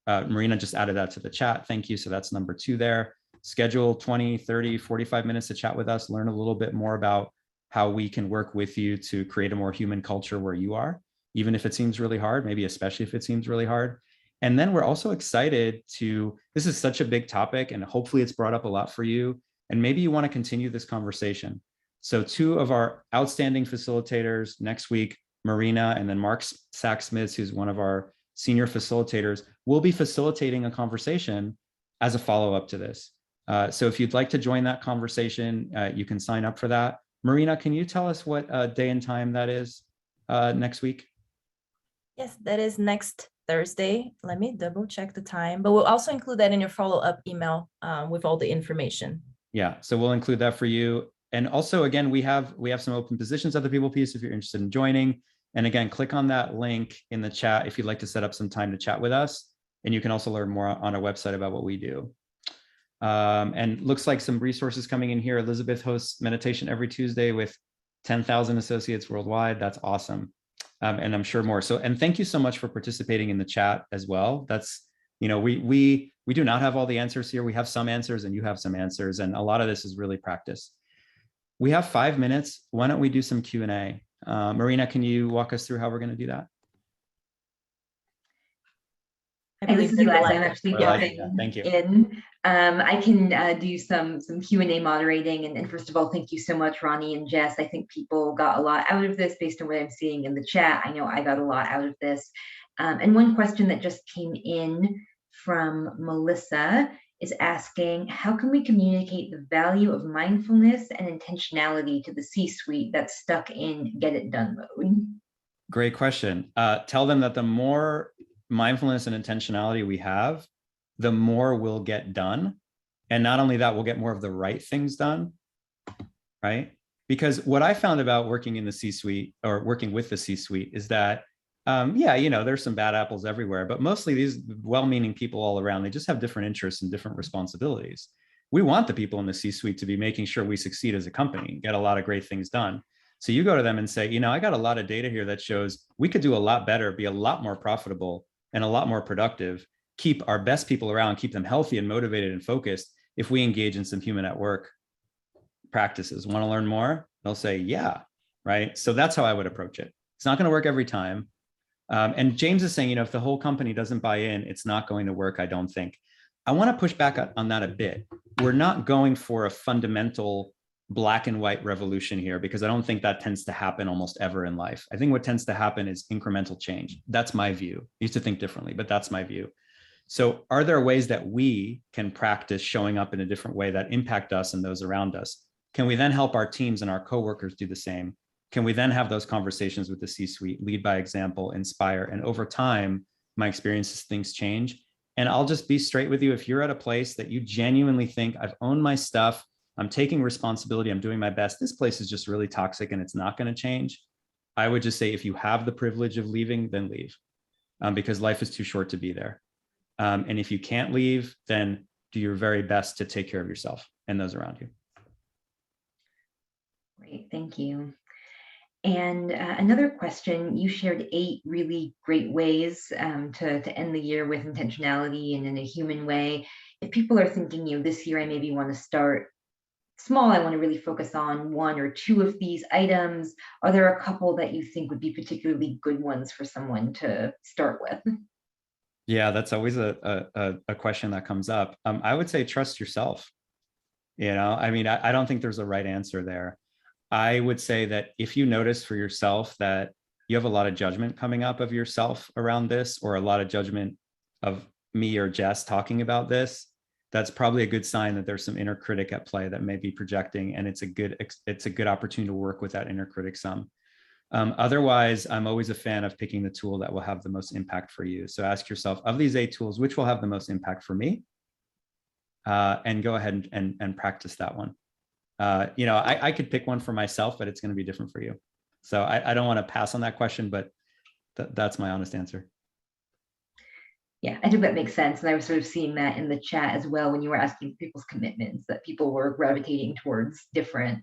Marina just added that to the chat. Thank you. So that's number 2 there. Schedule 20, 30, 45 minutes to chat with us, learn a little bit more about how we can work with you to create a more human culture where you are, even if it seems really hard, maybe especially if it seems really hard. And then we're also excited this is such a big topic, and hopefully it's brought up a lot for you, and maybe you want to continue this conversation. So 2 of our outstanding facilitators next week, Marina and then Mark Sack-Smith, who's one of our senior facilitators, will be facilitating a conversation as a follow-up to this. So if you'd like to join that conversation, you can sign up for that. Marina, can you tell us what day and time that is next week? Yes, that is next Thursday. Let me double check the time, but we'll also include that in your follow-up email with all the information. Yeah, so we'll include that for you. And also, again, we have some open positions at the PeoplePeace if you're interested in joining. And again, click on that link in the chat if you'd like to set up some time to chat with us. And you can also learn more on our website about what we do. And looks like some resources coming in here. Elizabeth hosts meditation every Tuesday with 10,000 associates worldwide. That's awesome. And I'm sure more. So, and thank you so much for participating in the chat as well. That's, we do not have all the answers here. We have some answers and you have some answers. And a lot of this is really practice. We have 5 minutes. Why don't we do some Q&A? Marina, can you walk us through how we're going to do that? This is you guys. I'm actually jumping Thank you. in. I can do some Q&A moderating. And first of all, thank you so much, Ronnie and Jess. I think people got a lot out of this based on what I'm seeing in the chat. I know I got a lot out of this. And one question that just came in from Melissa is asking, how can we communicate the value of mindfulness and intentionality to the C-suite that's stuck in get it done mode? Great question. Tell them that the more mindfulness and intentionality we have, the more we'll get done. And not only that, we'll get more of the right things done, right? Because what I found about working in the C-suite or working with the C-suite is that, there's some bad apples everywhere, but mostly these well-meaning people all around, they just have different interests and different responsibilities. we want the people in the C-suite to be making sure we succeed as a company, get a lot of great things done. So you go to them and say, I got a lot of data here that shows we could do a lot better, be a lot more profitable and a lot more productive, keep our best people around, keep them healthy and motivated and focused if we engage in some human at work practices. Want to learn more? They'll say, yeah, right? So that's how I would approach it. It's not going to work every time. And James is saying, if the whole company doesn't buy in, it's not going to work, I don't think. I want to push back on that a bit. We're not going for a fundamental black and white revolution here, because I don't think that tends to happen almost ever in life. I think what tends to happen is incremental change. That's my view. I used to think differently, but that's my view. So are there ways that we can practice showing up in a different way that impact us and those around us? Can we then help our teams and our coworkers do the same? Can we then have those conversations with the C-suite, lead by example, inspire? And over time, my experience is things change. And I'll just be straight with you. If you're at a place that you genuinely think, I've owned my stuff, I'm taking responsibility, I'm doing my best, this place is just really toxic and it's not going to change, I would just say, if you have the privilege of leaving, then leave, because life is too short to be there. And if you can't leave, then do your very best to take care of yourself and those around you. Great, thank you. And another question, you shared 8 really great ways to end the year with intentionality and in a human way. If people are thinking, this year I maybe want to start small, I want to really focus on 1 or 2 of these items, are there a couple that you think would be particularly good ones for someone to start with? Yeah, that's always a question that comes up. I would say trust yourself. I don't think there's a right answer there. I would say that if you notice for yourself that you have a lot of judgment coming up of yourself around this, or a lot of judgment of me or Jess talking about this, that's probably a good sign that there's some inner critic at play that may be projecting, and it's a good opportunity to work with that inner critic some. Otherwise, I'm always a fan of picking the tool that will have the most impact for you. So ask yourself, of these 8 tools, which will have the most impact for me? And go ahead and practice that one. I could pick one for myself, but it's going to be different for you. So I don't want to pass on that question, but that's my honest answer. Yeah, I think that makes sense. And I was sort of seeing that in the chat as well, when you were asking people's commitments, that people were gravitating towards different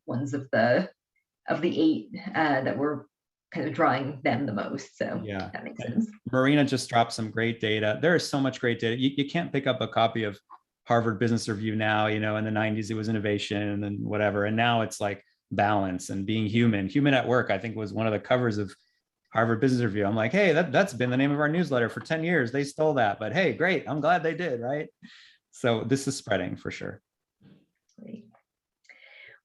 ones of the 8 that were kind of drawing them the most. So yeah, that makes sense. Marina just dropped some great data. There is so much great data. You can't pick up a copy of Harvard Business Review now. In the 90s, it was innovation and whatever. And now it's like balance and being human. Human at Work, I think, was one of the covers of Harvard Business Review. I'm like, hey, that's been the name of our newsletter for 10 years. They stole that, but hey, great. I'm glad they did, right? So this is spreading for sure. Great.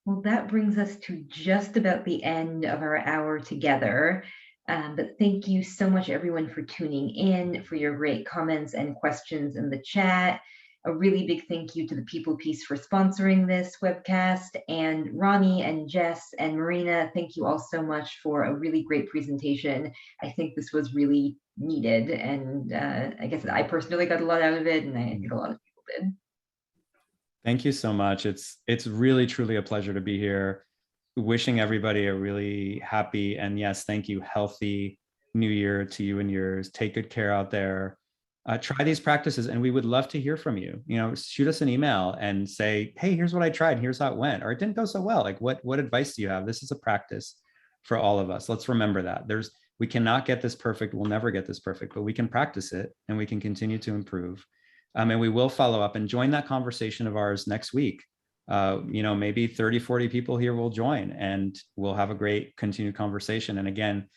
Well, that brings us to just about the end of our hour together. But thank you so much, everyone, for tuning in, for your great comments and questions in the chat. A really big thank you to the PeoplePeace for sponsoring this webcast. And Ronnie and Jess and Marina, thank you all so much for a really great presentation. I think this was really needed. And I guess I personally got a lot out of it, and I think a lot of people did. Thank you so much. It's really, truly a pleasure to be here. Wishing everybody a really happy, and yes, thank you, healthy new year to you and yours. Take good care out there. Try these practices, and we would love to hear from you. Shoot us an email and say, hey, here's what I tried, here's how it went, or it didn't go so well. Like, what advice do you have? This is a practice for all of us. Let's remember that. We cannot get this perfect. We'll never get this perfect, but we can practice it and we can continue to improve. And we will follow up and join that conversation of ours next week. Maybe 30, 40 people here will join, and we'll have a great continued conversation. And again,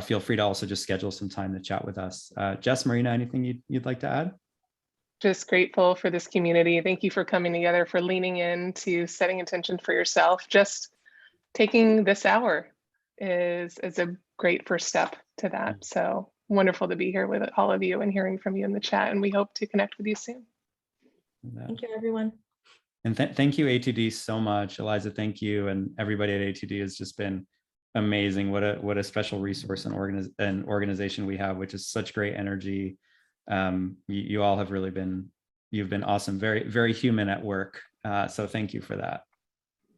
feel free to also just schedule some time to chat with us. Jess, Marina, anything you'd like to add? Just grateful for this community. Thank you for coming together, for leaning into setting intention for yourself. Just taking this hour is a great first step to that. So wonderful to be here with all of you and hearing from you in the chat. And we hope to connect with you soon. Thank you, everyone. And thank you, A2D, so much. Eliza, thank you. And everybody at A2D has just been amazing. What a special resource and organization we have, which is such great energy. You all have really you've been awesome, very, very human at work. So thank you for that.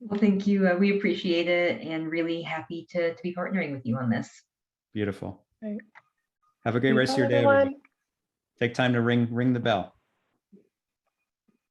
Well, thank you. We appreciate it, and really happy to be partnering with you on this. Beautiful. Right. Have a great rest of your day, everybody. Take time to ring the bell.